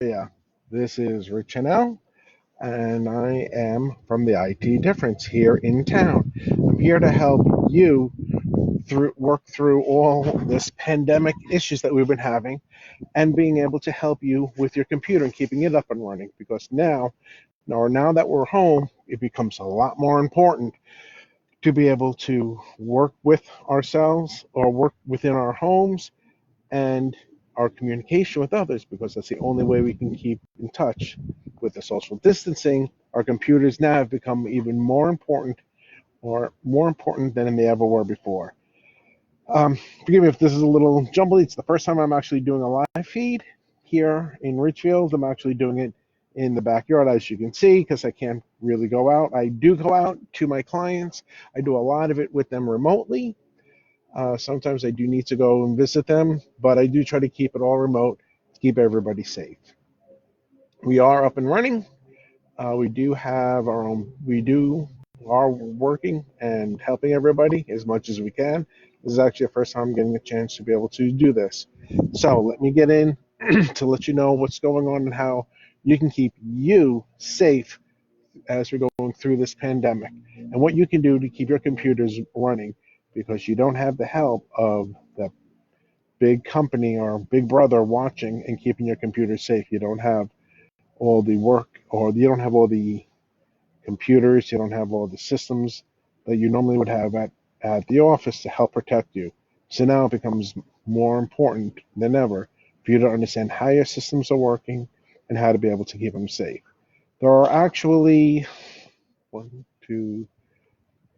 Yeah, this is Rich Chanel, and I am from the IT Difference here in town. I'm here to help you work through all this pandemic issues that we've been having, and being able to help you with your computer and keeping it up and running. Because now that we're home, it becomes a lot more important to be able to work with ourselves or work within our homes and our communication with others, because that's the only way we can keep in touch. With the social distancing, our computers now have become even more important, or more important than they ever were before. Forgive me if this is a little jumbled. It's the first time I'm actually doing a live feed here in Richfield. I'm actually doing it in the backyard, as you can see, because I can't really go out. I do go out to my clients. I do a lot of it with them remotely. Sometimes I do need to go and visit them, but I do try to keep it all remote to keep everybody safe. We are up and running. We do have our own, we do are working and helping everybody as much as we can. This is actually the first time I'm getting a chance to be able to do this. So let me get in to let you know what's going on and how you can keep you safe as we're going through this pandemic, and what you can do to keep your computers running, because you don't have the help of the big company or big brother watching and keeping your computer safe. You don't have all the work, or you don't have all the computers, you don't have all the systems that you normally would have at the office to help protect you. So now it becomes more important than ever for you to understand how your systems are working and how to be able to keep them safe. There are actually one, two,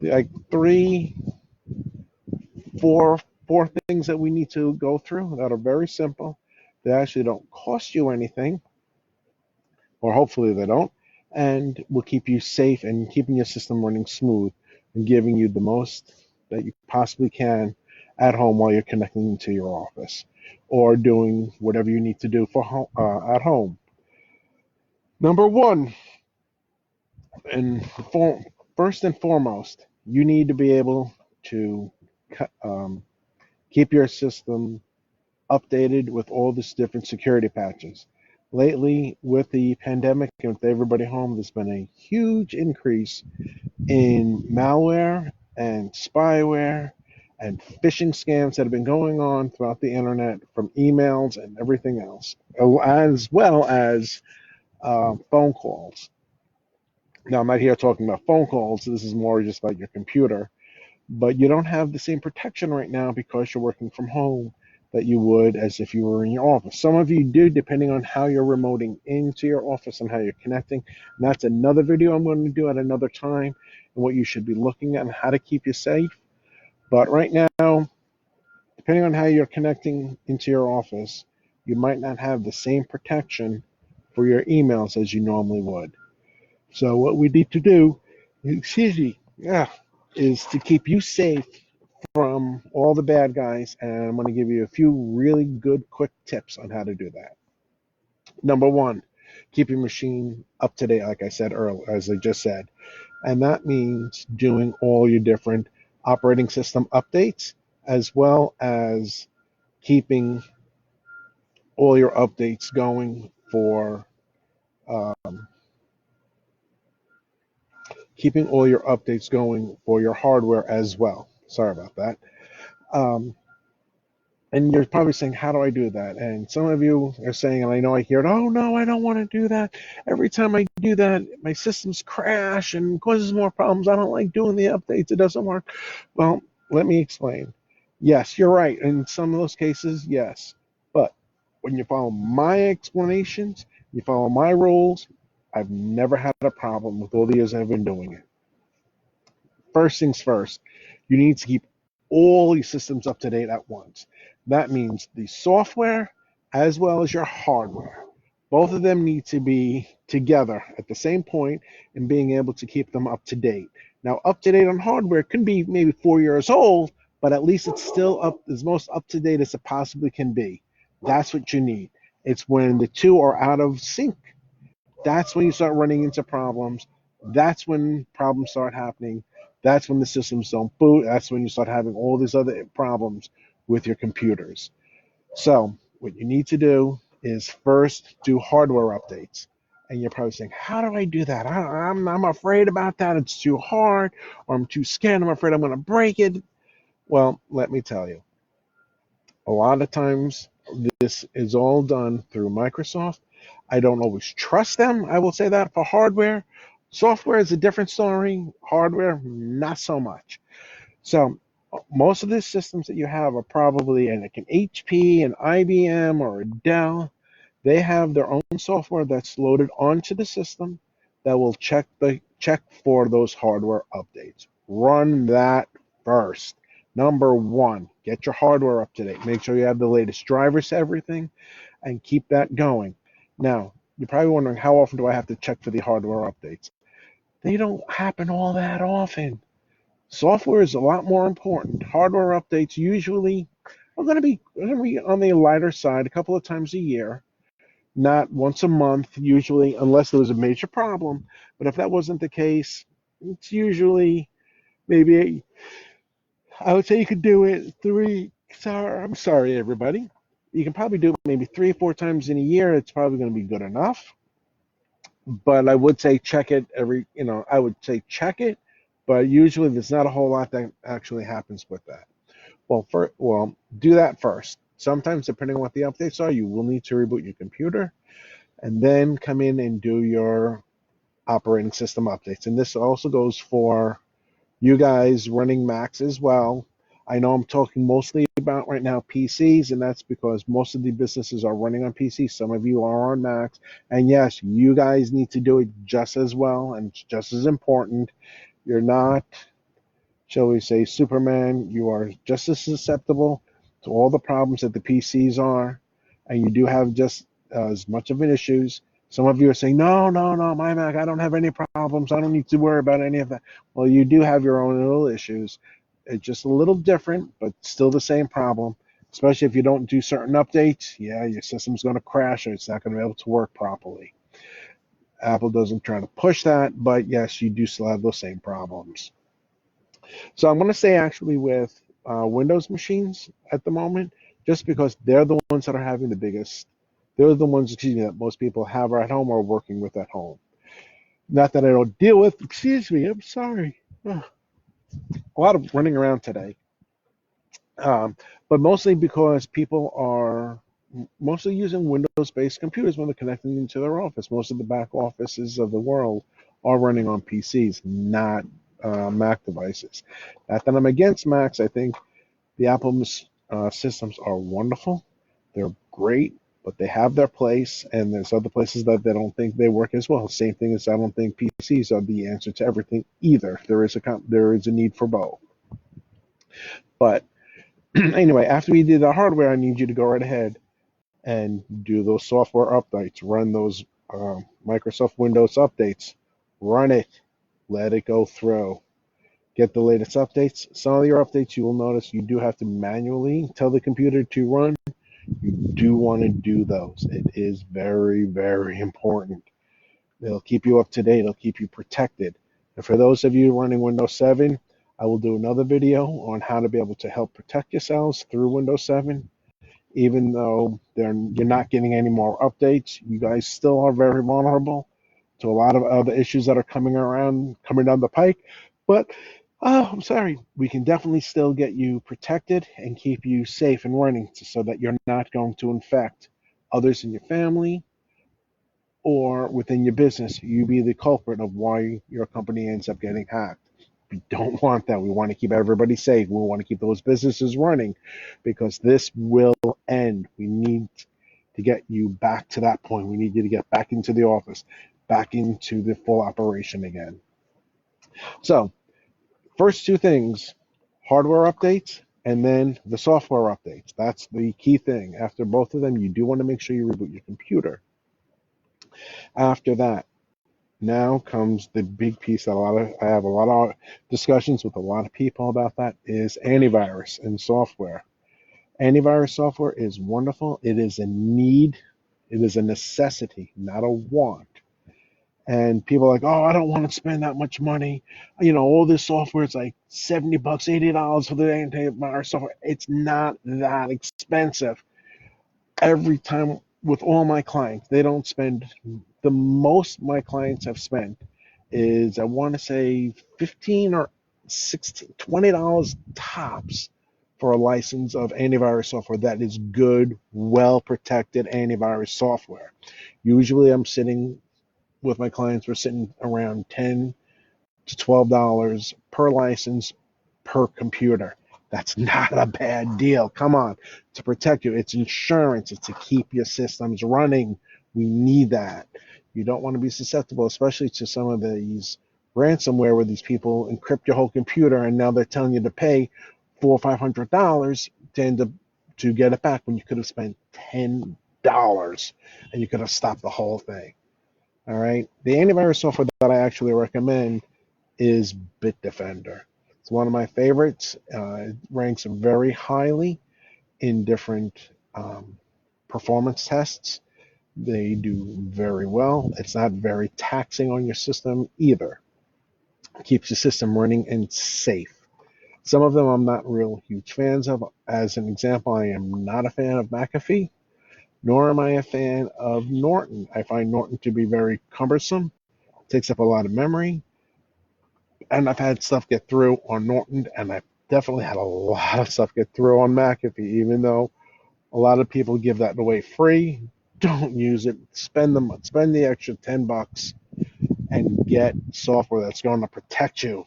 like three, four things that we need to go through that are very simple. They actually don't cost you anything, or hopefully they don't, and will keep you safe and keeping your system running smooth and giving you the most that you possibly can at home while you're connecting to your office or doing whatever you need to do at home. Number one, and first and foremost, you need to be able to um, keep your system updated with all these different security patches. Lately, with the pandemic and with everybody home, there's been a huge increase in malware and spyware and phishing scams that have been going on throughout the internet, from emails and everything else, as well as phone calls. Now, I'm not here talking about phone calls. This is more just about your computer, but you don't have the same protection right now because you're working from home that you would as if you were in your office. Some of you do, depending on how you're remoting into your office and how you're connecting. And that's another video I'm going to do at another time, and what you should be looking at and how to keep you safe. But right now, depending on how you're connecting into your office, you might not have the same protection for your emails as you normally would. So what we need to do, excuse me, yeah, is to keep you safe from all the bad guys, and I'm going to give you a few really good quick tips on how to do that. Number one, keep your machine up to date, like I said earlier, as I just said. And that means doing all your different operating system updates, as well as keeping all your updates going for um, keeping all your updates going for your hardware as well. Sorry about that. Um, And you're probably saying, how do I do that? And some of you are saying, and I know I hear it, oh no, I don't want to do that. Every time I do that, my systems crash and causes more problems. I don't like doing the updates. It doesn't work. Well, let me explain. Yes, you're right. In some of those cases, yes. But when you follow my explanations, you follow my rules, I've never had a problem with all the years I've been doing it. First things first, you need to keep all these systems up to date at once. That means the software as well as your hardware. Both of them need to be together at the same point and being able to keep them up to date. Now, up to date on hardware can be maybe 4 years old, but at least it's still as most up to date as it possibly can be. That's what you need. It's when the two are out of sync. That's when you start running into problems. That's when problems start happening. That's when the systems don't boot. That's when you start having all these other problems with your computers. So what you need to do is first do hardware updates. And you're probably saying, how do I do that? I'm afraid about that. It's too hard, or I'm too scared. I'm afraid I'm going to break it. Well, let me tell you, a lot of times this is all done through Microsoft. I don't always trust them. I will say that for hardware. Software is a different story. Hardware, not so much. So most of the systems that you have are probably like an HP, an IBM, or a Dell. They have their own software that's loaded onto the system that will check for those hardware updates. Run that first. Number one, get your hardware up to date. Make sure you have the latest drivers to everything and keep that going. Now, you're probably wondering, how often do I have to check for the hardware updates? They don't happen all that often. Software is a lot more important. Hardware updates usually are going to be on the lighter side a couple of times a year, not once a month, usually, unless there was a major problem. But if that wasn't the case, it's usually maybe, I would say you could do it I'm sorry, everybody. You can probably do it maybe 3 or 4 times in a year. It's probably going to be good enough. But I would say check it I would say check it, but usually there's not a whole lot that actually happens with that. Well, do that first. Sometimes, depending on what the updates are, you will need to reboot your computer and then come in and do your operating system updates. And this also goes for you guys running Macs as well. I know I'm talking mostly about right now PCs, and that's because most of the businesses are running on PCs. Some of you are on Macs. And yes, you guys need to do it just as well and just as important. You're not, shall we say, Superman. You are just as susceptible to all the problems that the PCs are, and you do have just as much of an issues. Some of you are saying, no, no, no, my Mac, I don't have any problems. I don't need to worry about any of that. Well, you do have your own little issues. It's just a little different, but still the same problem. Especially if you don't do certain updates, yeah, your system's going to crash or it's not going to be able to work properly. Apple doesn't try to push that, but yes, you do still have those same problems. So I'm going to say actually with Windows machines at the moment, just because they're the ones that are having the biggest, they're the ones, that most people have at home or working with at home. Not that I don't deal with, I'm sorry. Ugh. A lot of running around today. But mostly because people are mostly using Windows-based computers when they're connecting into their office. Most of the back offices of the world are running on PCs, not Mac devices. Not that I'm against Macs. I think the Apple systems are wonderful. They're great, but they have their place, and there's other places that they don't think they work as well. Same thing as I don't think PCs are the answer to everything either. There is a need for both. But anyway, after we did the hardware, I need you to go right ahead and do those software updates. Run those Microsoft Windows updates. Run it. Let it go through. Get the latest updates. Some of your updates, you will notice you do have to manually tell the computer to run. You do want to do those. It is very, very important. It'll keep you up to date. It'll keep you protected. And for those of you running Windows 7, I will do another video on how to be able to help protect yourselves through Windows 7. Even though you're not getting any more updates, you guys still are very vulnerable to a lot of other issues that are coming down the pike. But I'm sorry, we can definitely still get you protected and keep you safe and running so that you're not going to infect others in your family or within your business. You be the culprit of why your company ends up getting hacked. We don't want that. We want to keep everybody safe. We want to keep those businesses running because this will end. We need to get you back to that point. We need you to get back into the office, back into the full operation again. So, first two things, hardware updates and then the software updates. That's the key thing. After both of them, you do want to make sure you reboot your computer. After that, now comes the big piece that I have a lot of discussions with a lot of people about, that is antivirus and software. Antivirus software is wonderful. It is a need. It is a necessity, not a want. And people are like, oh, I don't want to spend that much money. All this software is like $70, $80 for the antivirus software. It's not that expensive. Every time with all my clients, they don't spend the most my clients have spent is, I want to say, 15 or 16, $20 tops for a license of antivirus software that is good, well protected antivirus software. Usually I'm sitting with my clients, we're sitting around $10 to $12 per license per computer. That's not a bad deal. Come on, to protect you. It's insurance. It's to keep your systems running. We need that. You don't want to be susceptible, especially to some of these ransomware where these people encrypt your whole computer and now they're telling you to pay $400 or $500 to end up to get it back when you could have spent $10 and you could have stopped the whole thing. All right. The antivirus software that I actually recommend is Bitdefender. It's one of my favorites. It ranks very highly in different performance tests. They do very well. It's not very taxing on your system either. It keeps your system running and safe. Some of them I'm not real huge fans of. As an example, I am not a fan of McAfee, nor am I a fan of Norton. I find Norton to be very cumbersome, takes up a lot of memory, and I've had stuff get through on Norton, and I've definitely had a lot of stuff get through on McAfee, even though a lot of people give that away free. Don't use it. Spend the extra $10 and get software that's going to protect you.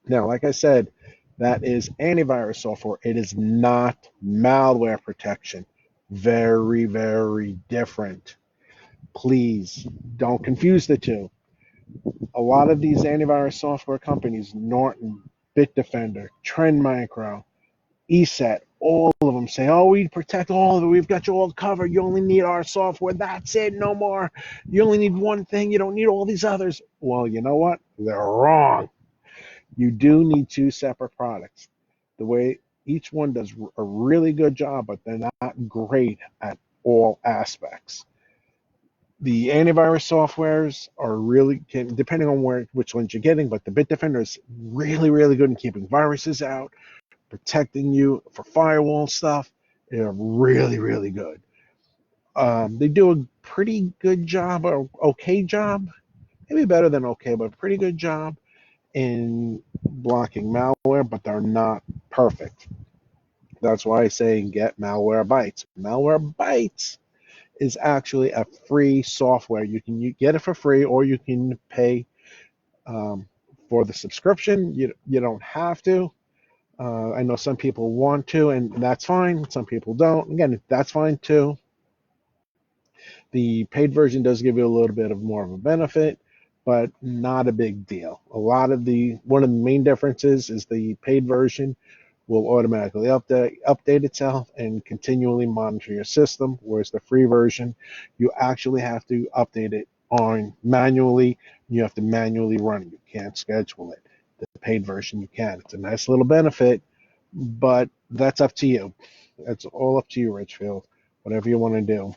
Now, like I said, that is antivirus software. It is not malware protection. Very, very different. Please don't confuse the two. A lot of these antivirus software companies, Norton, Bitdefender, Trend Micro, ESET, all of them say, oh, we protect all of it. We've got you all covered. You only need our software. That's it. No more. You only need one thing. You don't need all these others. Well, you know what? They're wrong. You do need two separate products. The way each one does a really good job, but they're not great at all aspects. The antivirus softwares are really, depending on which ones you're getting, but the Bitdefender is really, really good in keeping viruses out, protecting you for firewall stuff. They're really, really good. They do a pretty good job, or okay job, maybe better than okay, but pretty good job in blocking malware, but they're not perfect. That's why I say get Malwarebytes. Malwarebytes is actually a free software. You can get it for free, or you can pay for the subscription. You don't have to. I know some people want to, and that's fine. Some people don't. Again, that's fine too. The paid version does give you a little bit of more of a benefit, but not a big deal. One of the main differences is the paid version will automatically update itself and continually monitor your system, whereas the free version, you actually have to update it on manually. You have to manually run it. You can't schedule it. The paid version, you can. It's a nice little benefit, but that's up to you. That's all up to you, Richfield. Whatever you want to do.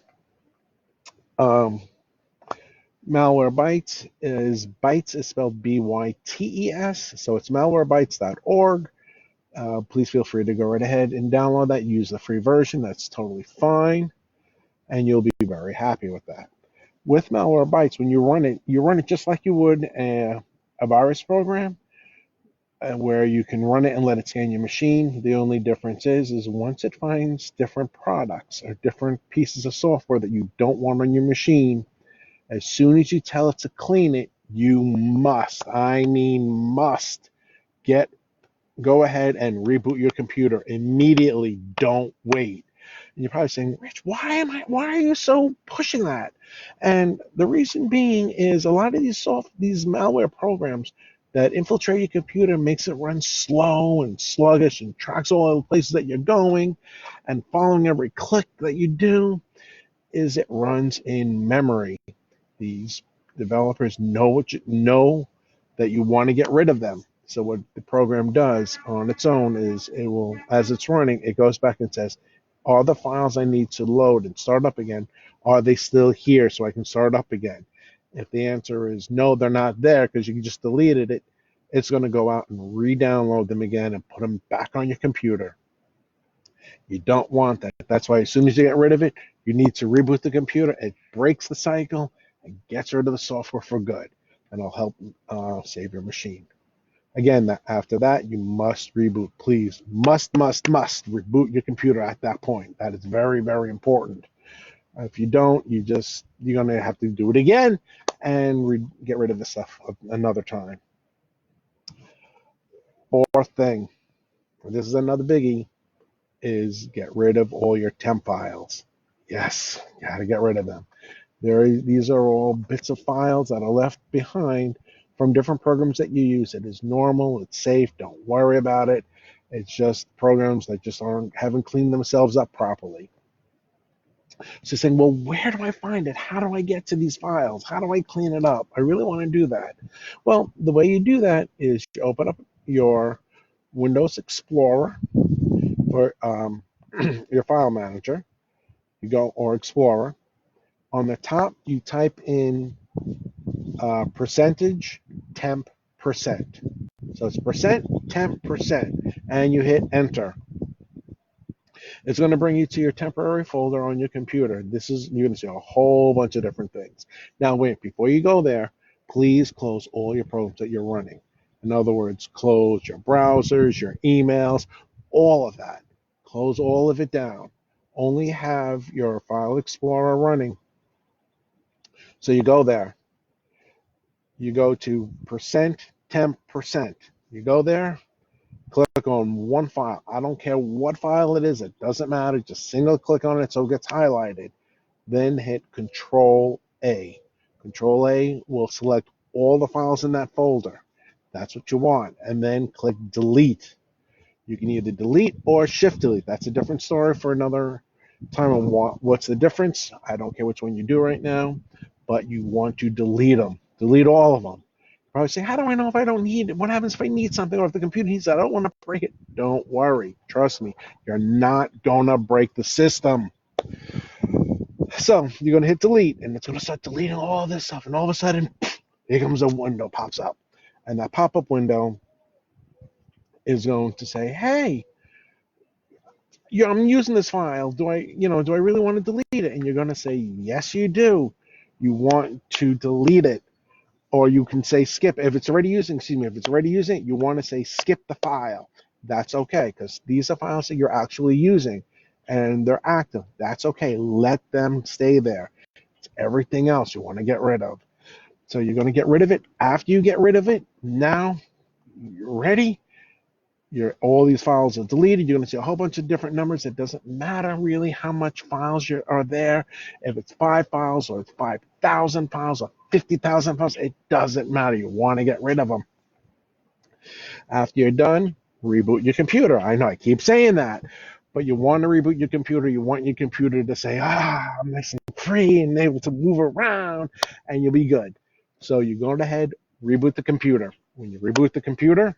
Um, Malwarebytes is Bytes is spelled Bytes, so it's malwarebytes.org. Please feel free to go right ahead and download that. Use the free version. That's totally fine, and you'll be very happy with that. With Malwarebytes, when you run it just like you would a virus program, where you can run it and let it scan your machine. The only difference is once it finds different products or different pieces of software that you don't want on your machine, as soon as you tell it to clean it, you must, I mean must, go ahead and reboot your computer immediately. Don't wait. And you're probably saying, Rich, why are you so pushing that? And the reason being is a lot of these malware programs that infiltrate your computer makes it run slow and sluggish and tracks all the places that you're going and following every click that you do, is it runs in memory. These developers know that you want to get rid of them. So what the program does on its own is it will, as it's running, it goes back and says, are the files I need to load and start up again, are they still here so I can start up again? If the answer is no, they're not there because you just deleted it, it's going to go out and re-download them again and put them back on your computer. You don't want that. That's why as soon as you get rid of it, you need to reboot the computer. It breaks the cycle and gets rid of the software for good, and it'll help save your machine. Again, after that, you must reboot. Please, must reboot your computer at that point. That is very, very important. If you don't, you're gonna have to do it again and get rid of the stuff another time. Fourth thing, this is another biggie, is get rid of all your temp files. Yes, you gotta get rid of them. These are all bits of files that are left behind from different programs that you use. It is normal, it's safe, don't worry about it. It's just programs that just haven't cleaned themselves up properly. So saying, well, where do I find it? How do I get to these files? How do I clean it up? I really want to do that. Well, the way you do that is you open up your Windows Explorer or your file manager. You go or Explorer. On the top, you type in percentage temp percent. So it's percent temp percent, and you hit enter. It's going to bring you to your temporary folder on your computer. You're going to see a whole bunch of different things. Now wait, before you go there, please close all your programs that you're running. In other words, close your browsers, your emails, all of that. Close all of it down. Only have your File Explorer running. So you go there. You go to percent temp percent. You go there. Click on one file. I don't care what file it is. It doesn't matter. Just single click on it so it gets highlighted. Then hit Control A. Control A will select all the files in that folder. That's what you want. And then click Delete. You can either delete or Shift Delete. That's a different story for another time on what's the difference. I don't care which one you do right now, but you want to delete them. Delete all of them. Probably say, how do I know if I don't need it? What happens if I need something or if the computer needs it? I don't want to break it. Don't worry. Trust me. You're not going to break the system. So you're going to hit delete, and it's going to start deleting all this stuff. And all of a sudden, here comes a window pops up. And that pop-up window is going to say, hey, I'm using this file. Do I really want to delete it? And you're going to say, yes, you do. You want to delete it. Or you can say skip. If it's already using it, you want to say skip the file. That's okay, because these are files that you're actually using and they're active. That's okay. Let them stay there. It's everything else you want to get rid of. So you're going to get rid of it. After you get rid of it, now you're ready. All these files are deleted. You're going to see a whole bunch of different numbers. It doesn't matter really how much files are there. If it's 5 files or it's 5,000 files or 50,000 files, it doesn't matter. You want to get rid of them. After you're done, reboot your computer. I know I keep saying that, but you want to reboot your computer. You want your computer to say, I'm nice and free and able to move around, and you'll be good. So you go ahead, reboot the computer. When you reboot the computer,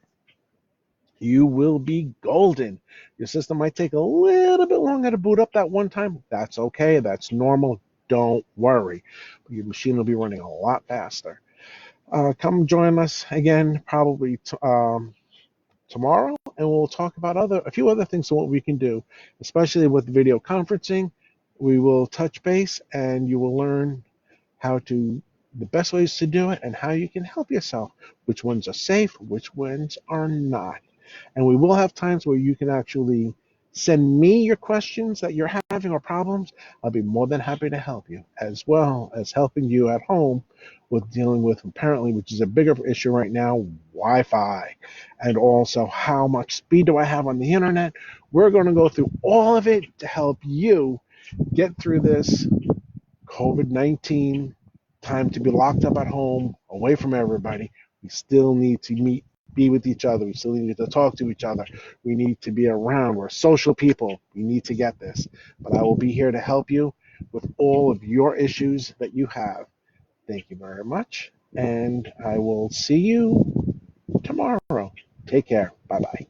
you will be golden. Your system might take a little bit longer to boot up that one time. That's okay. That's normal. Don't worry. Your machine will be running a lot faster. Come join us again probably tomorrow, and we'll talk about a few other things of what we can do, especially with video conferencing. We will touch base, and you will learn the best ways to do it and how you can help yourself, which ones are safe, which ones are not. And we will have times where you can actually send me your questions that you're having or problems. I'll be more than happy to help you, as well as helping you at home with dealing with, apparently, which is a bigger issue right now, Wi-Fi. And also, how much speed do I have on the internet? We're going to go through all of it to help you get through this COVID-19 time to be locked up at home, away from everybody. We still need to be with each other. We still need to talk to each other. We need to be around. We're social people. We need to get this. But I will be here to help you with all of your issues that you have. Thank you very much. And I will see you tomorrow. Take care. Bye-bye.